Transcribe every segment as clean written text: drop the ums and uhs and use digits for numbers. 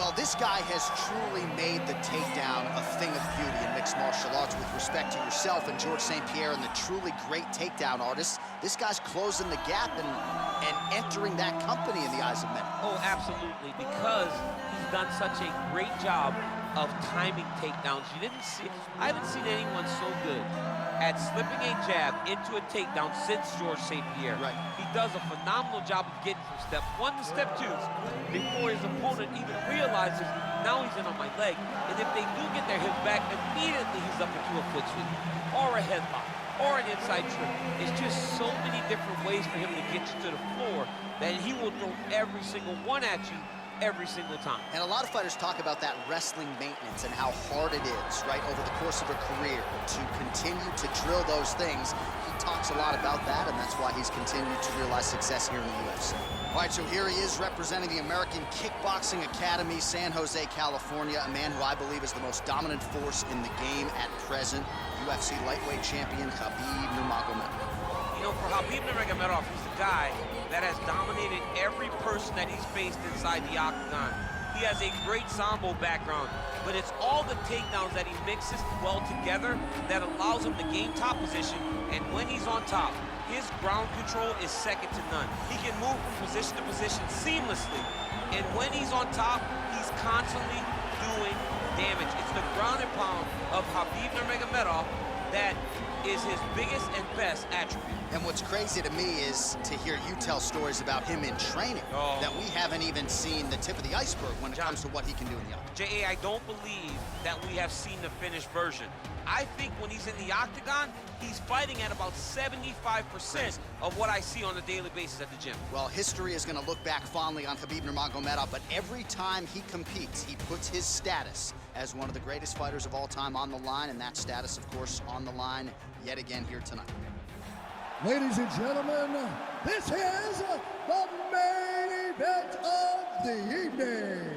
Well, this guy has truly made the takedown a thing of beauty in mixed martial arts. With respect to yourself and George St. Pierre and the truly great takedown artists, this guy's closing the gap and entering that company in the eyes of many. Oh, absolutely, because he's done such a great job of timing takedowns. I haven't seen anyone so good at slipping a jab into a takedown since George St. Pierre. Right. He does a phenomenal job of getting from step 1 to step 2 before his opponent even realizes now he's in on my leg. And if they do get their hips back, immediately he's up into a foot sweep or a headlock or an inside trip. It's just so many different ways for him to get you to the floor that he will throw every single one at you every single time. And a lot of fighters talk about that wrestling maintenance and how hard it is, right, over the course of a career to continue to drill those things. He talks a lot about that, and that's why he's continued to realize success here in the UFC. All right, so here he is representing the American Kickboxing Academy, San Jose, California, a man who I believe is the most dominant force in the game at present, UFC lightweight champion Khabib Nurmagomedov. You know, for Khabib Nurmagomedov, he's the guy that has dominated every person that he's faced inside the octagon. He has a great Sambo background, but it's all the takedowns that he mixes well together that allows him to gain top position, and when he's on top, his ground control is second to none. He can move from position to position seamlessly, and when he's on top, he's constantly doing damage. It's the ground and pound of Khabib Nurmagomedov that is his biggest and best attribute. And what's crazy to me is to hear you tell stories about him in training that we haven't even seen the tip of the iceberg when it comes to what he can do in the octagon. J.A., I don't believe that we have seen the finished version. I think when he's in the octagon, he's fighting at about 75% of what I see on a daily basis at the gym. Well, history is going to look back fondly on Khabib Nurmagomedov, but every time he competes, he puts his status as one of the greatest fighters of all time on the line, and that status, of course, on the line yet again here tonight. Ladies and gentlemen, this is the main event of the evening.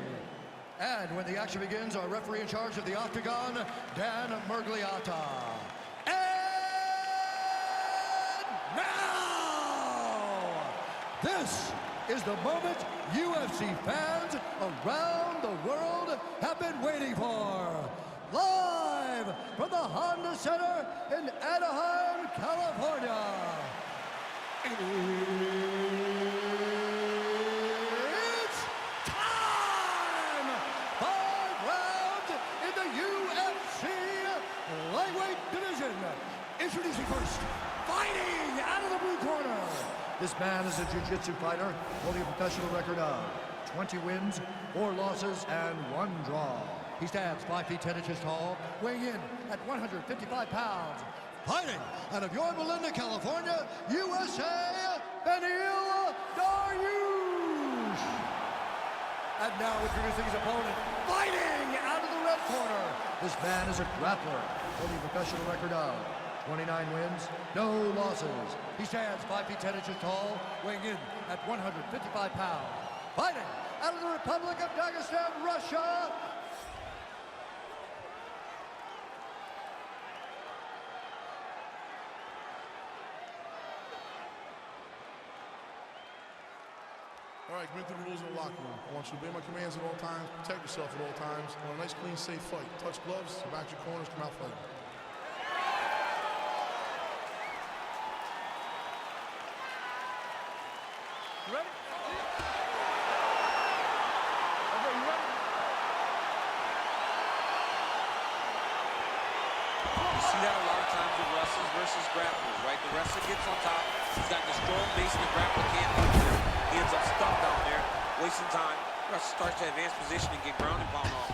And when the action begins, our referee in charge of the octagon, Dan Murgliata. And now, this is the moment UFC fans around the world have been waiting for. Live from the Honda Center in Anaheim, California. It's time! 5 rounds in the UFC lightweight division. Introducing first, fighting out of the blue corner. This man is a jiu-jitsu fighter holding a professional record of 20 wins, 4 losses, and 1 draw. He stands 5 feet 10 inches tall, weighing in at 155 pounds. Fighting out of Yorba Linda, California, USA, Beneil Dariush. And now introducing his opponent, fighting out of the red corner. This man is a grappler, holding a professional record of 29 wins, no losses. He stands 5 feet 10 inches tall, weighing in at 155 pounds. Fighting out of the Republic of Dagestan, Russia, All right, commit to the rules in the locker room. I want you to obey my commands at all times, protect yourself at all times. I want a nice, clean, safe fight. Touch gloves, back your corners, come out fighting. You ready? Okay, you ready? You see that a lot of times with wrestlers versus grapplers, right? The wrestler gets on top, he's got the strong base and the grappler can't move there. He ends up stuck down there, wasting time. The wrestler starts to advance position and get ground and pound off.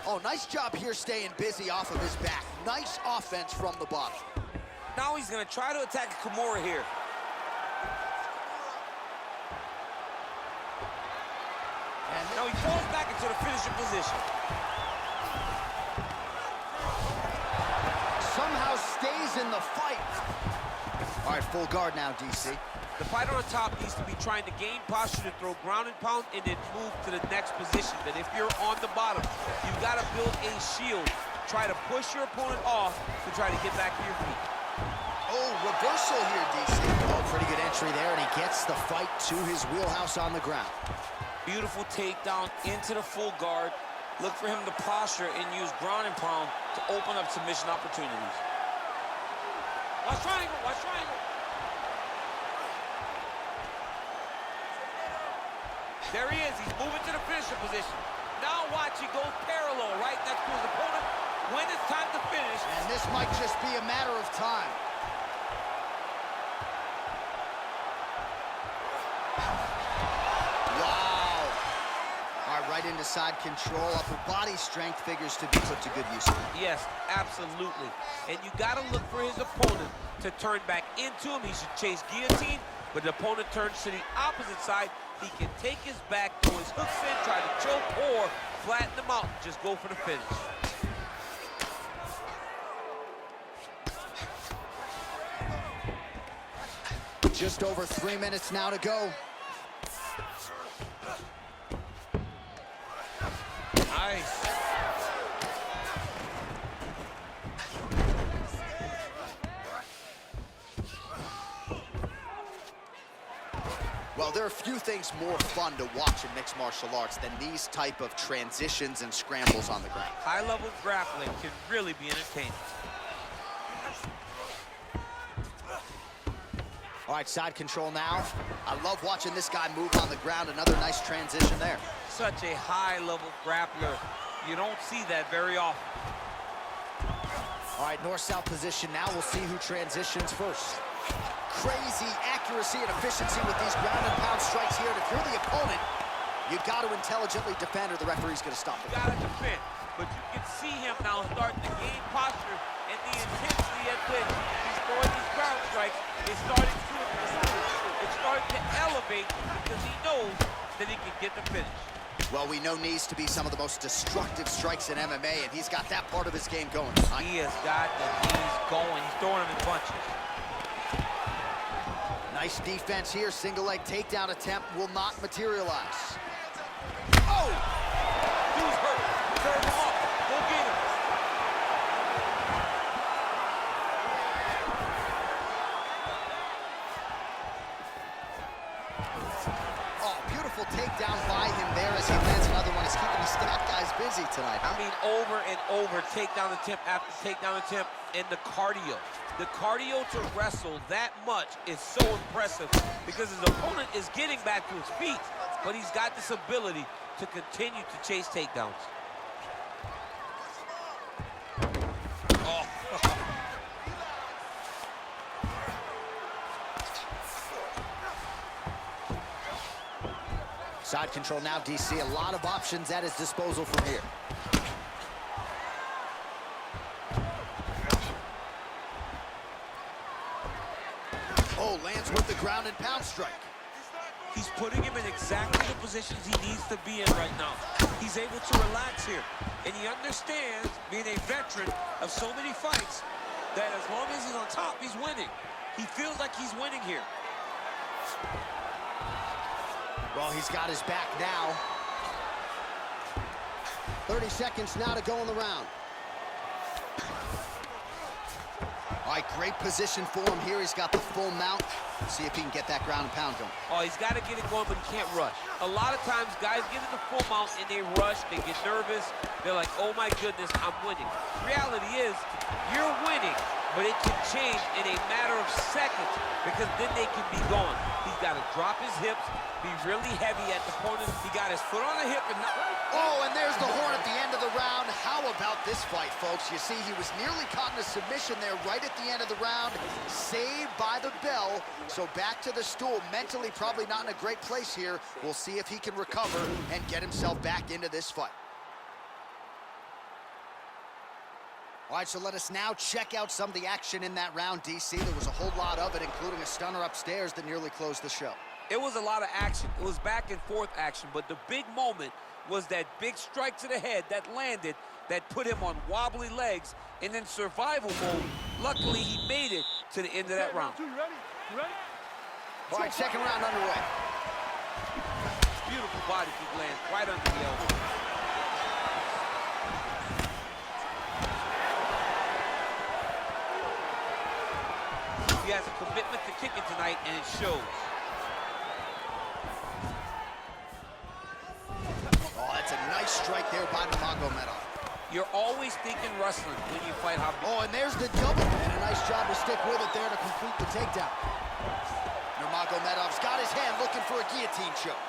Oh, nice job here staying busy off of his back. Nice offense from the bottom. Now he's gonna try to attack Kimura here. And now he falls back into the finishing position. Somehow stays in the fight. All right, full guard now, DC. The fighter on top needs to be trying to gain posture to throw ground and pound and then move to the next position. But if you're on the bottom, you've got to build a shield. Try to push your opponent off to try to get back to your feet. Oh, reversal here, DC. Oh, pretty good entry there, and he gets the fight to his wheelhouse on the ground. Beautiful takedown into the full guard. Look for him to posture and use ground and pound to open up submission opportunities. Watch triangle, watch triangle. There he is, he's moving to the finisher position. Now watch, he goes parallel right next to his opponent when it's time to finish. And this might just be a matter of time. Wow. All right, right into side control. Upper body strength figures to be put to good use. Yes, absolutely. And you gotta look for his opponent to turn back into him. He should chase guillotine, but the opponent turns to the opposite side. He can take his back, throw his hooks in, try to choke, or flatten him out and just go for the finish. Just over 3 minutes now to go. Nice. Well, there are few things more fun to watch in mixed martial arts than these type of transitions and scrambles on the ground. High-level grappling can really be entertaining. All right, side control now. I love watching this guy move on the ground. Another nice transition there. Such a high-level grappler. You don't see that very often. All right, north-south position now. We'll see who transitions first. Crazy accuracy and efficiency with these ground and pound strikes here. And if you're the opponent, you got to intelligently defend or the referee's going to stop it. You got to defend, but you can see him now starting to gain posture and the intensity at which he's throwing these ground strikes is starting to improve. It's starting to elevate because he knows that he can get the finish. Well, we know knees to be some of the most destructive strikes in MMA, and he's got that part of his game going. He has got the knees going. He's throwing them in bunches. Nice defense here. Single leg takedown attempt will not materialize. Oh! Dude's hurt. Serve him up. Go get him. Oh, beautiful takedown by him there as he lands another one. He's keeping the stat guys busy tonight. I mean, over and over, takedown attempt after takedown attempt, and the cardio. The cardio to wrestle that much is so impressive because his opponent is getting back to his feet, but he's got this ability to continue to chase takedowns. Oh. Side control now, DC. A lot of options at his disposal from here. Oh, lands with the ground and pound strike. He's putting him in exactly the positions he needs to be in right now. He's able to relax here, and he understands, being a veteran of so many fights, that as long as he's on top, he's winning. He feels like he's winning here. Well, he's got his back now. 30 seconds now to go in the round. All right, great position for him here. He's got the full mount. See if he can get that ground and pound going. Oh, he's got to get it going, but he can't rush. A lot of times, guys get in the full mount and they rush, they get nervous. They're like, oh my goodness, I'm winning. Reality is, you're winning, but it can change in a matter of seconds because then they can be gone. He's got to drop his hips, be really heavy at the opponent. He got his foot on the hip and not... Oh, and there's the horn at the end of the round. How about this fight, folks? You see, he was nearly caught in a submission there right at the end of the round. Saved by the bell. So back to the stool. Mentally probably not in a great place here. We'll see if he can recover and get himself back into this fight. All right, so let us now check out some of the action in that round, DC. There was a whole lot of it, including a stunner upstairs that nearly closed the show. It was a lot of action. It was back and forth action, but the big moment was that big strike to the head that landed, that put him on wobbly legs, and in survival mode, luckily he made it to the end of that round. You ready? You ready? All right, second round underway. Beautiful body kick lands right under the elbow. has a commitment to kicking tonight, and it shows. Oh, that's a nice strike there by Nurmagomedov. You're always thinking wrestling when you fight Habib. Oh, and there's the double. And a nice job to stick with it there to complete the takedown. Nurmagomedov's got his hand looking for a guillotine choke.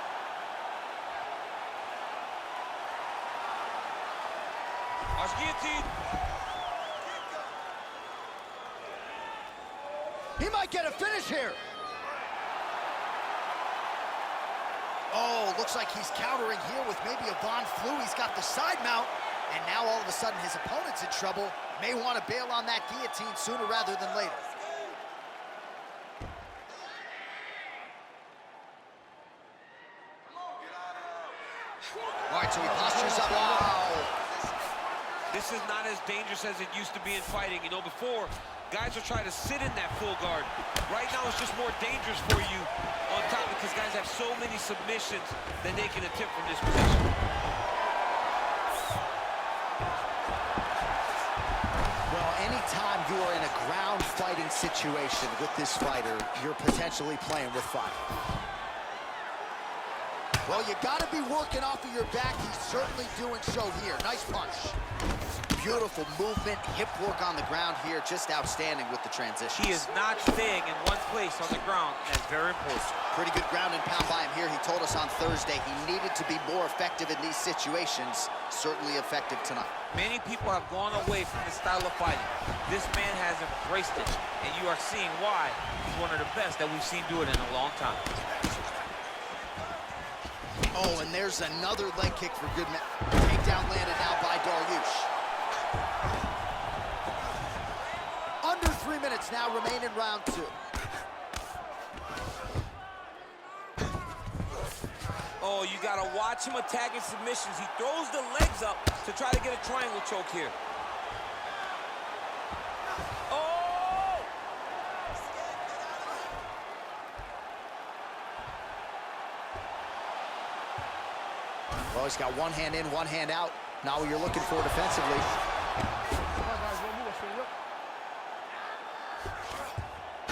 Watch guillotine. He might get a finish here. Oh, looks like he's countering here with maybe a Von Flu. He's got the side mount, and now all of a sudden his opponent's in trouble. May want to bail on that guillotine sooner rather than later. All right, so he postures up. Wow. This is not as dangerous as it used to be in fighting. You know, before, guys are trying to sit in that full guard. Right now, it's just more dangerous for you on top because guys have so many submissions that they can attempt from this position. Well, anytime you are in a ground fighting situation with this fighter, you're potentially playing with fire. Well, you got to be working off of your back. He's certainly doing so here. Nice punch. Beautiful movement, hip work on the ground here. Just outstanding with the transition. He is not staying in one place on the ground. That's very important. Pretty good ground and pound by him here. He told us on Thursday he needed to be more effective in these situations. Certainly effective tonight. Many people have gone away from this style of fighting. This man has embraced it, and you are seeing why he's one of the best that we've seen do it in a long time. Oh, and there's another leg kick for good. Takedown landed now by Dariush. Under 3 minutes now remain in round 2. Oh, you gotta watch him attacking submissions. He throws the legs up to try to get a triangle choke here. Oh! Well, he's got one hand in, one hand out. Now what you're looking for defensively.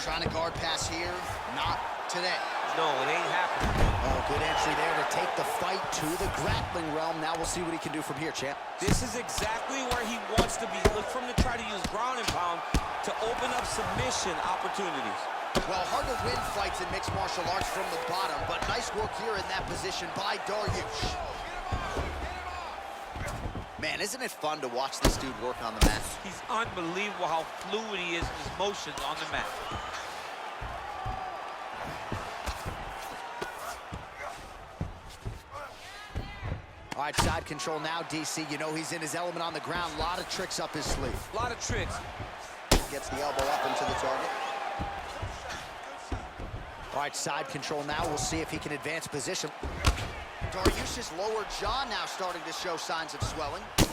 Trying to guard pass here. Not today. No, it ain't happening. Oh, good entry there to take the fight to the grappling realm. Now we'll see what he can do from here, champ. This is exactly where he wants to be. Look for him to try to use ground and pound to open up submission opportunities. Well, hard to win fights in mixed martial arts from the bottom, but nice work here in that position by Dariush. Man, isn't it fun to watch this dude work on the mat? He's unbelievable how fluid he is in his motions on the mat. All right, side control now, DC. You know he's in his element on the ground. A lot of tricks up his sleeve. A lot of tricks. Gets the elbow up into the target. All right, side control now. We'll see if he can advance position. Dariush's lower jaw now starting to show signs of swelling. All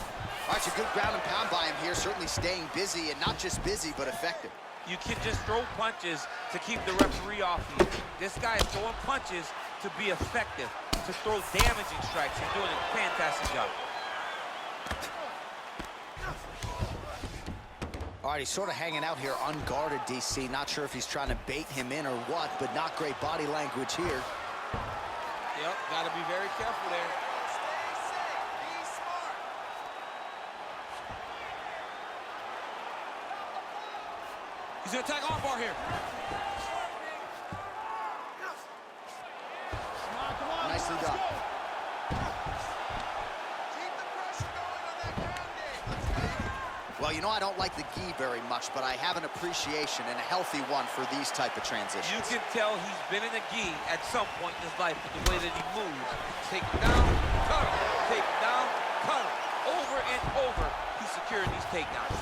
right, it's a good ground and pound by him here. Certainly staying busy, and not just busy, but effective. You can just throw punches to keep the referee off you. This guy is throwing punches to be effective, to throw damaging strikes. He's doing a fantastic job. All right, he's sort of hanging out here unguarded, DC. Not sure if he's trying to bait him in or what, but not great body language here. Yep, got to be very careful there. He's going to attack armbar here. Nicely done. Well, you know, I don't like the gi very much, but I have an appreciation and a healthy one for these type of transitions. You can tell he's been in a gi at some point in his life with the way that he moves. Take him down, cut him. Take him down, cut him. Over and over, he's securing these takedowns.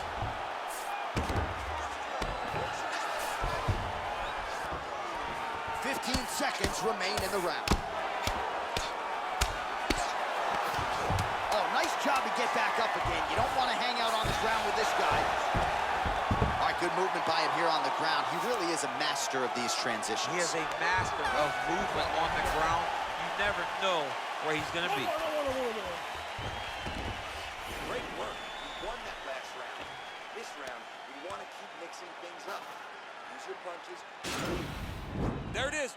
Seconds remain in the round. Oh, nice job to get back up again. You don't want to hang out on the ground with this guy. All right, good movement by him here on the ground. He really is a master of these transitions. He is a master of movement on the ground. You never know where he's going to be. Great work. You won that last round. This round, we want to keep mixing things up. Use your punches. There it is.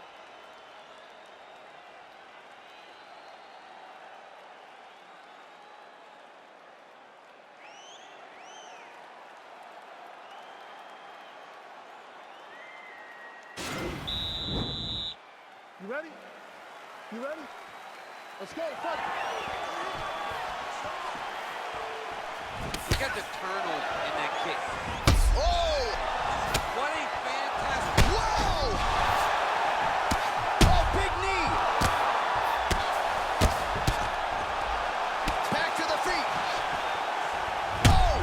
You ready? You ready? Let's go. Fight. Look at the turnover in that kick. Oh! What a fantastic... Whoa! Oh, big knee! Back to the feet. Oh!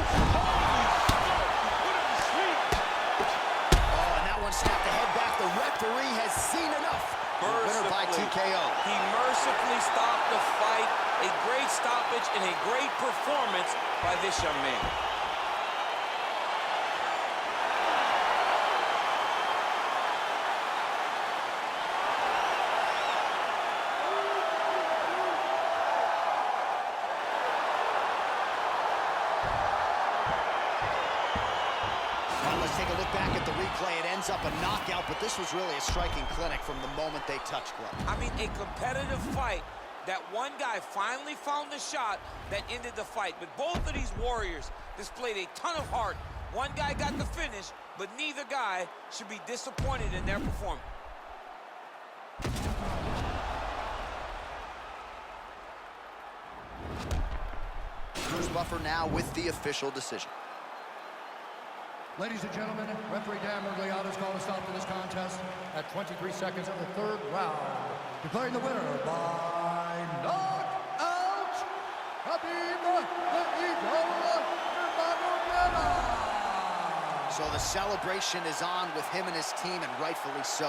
Oh, and that one snapped the head back. The referee has seen enough. Winner by TKO. He mercifully stopped the fight. A great stoppage and a great performance by this young man. Well, let's take a look back at the replay. It ends up a knockout, but this was really a striking clinic from the moment they touched gloves. I mean, a competitive fight. That one guy finally found the shot that ended the fight. But both of these warriors displayed a ton of heart. One guy got the finish, but neither guy should be disappointed in their performance. Bruce Buffer now with the official decision. Ladies and gentlemen, referee Dan Murgliato's called a stop to this contest at 23 seconds of the third round, declaring the winner by knockout, Khabib the Eagle Nurmagomedov. So the celebration is on with him and his team, and rightfully so.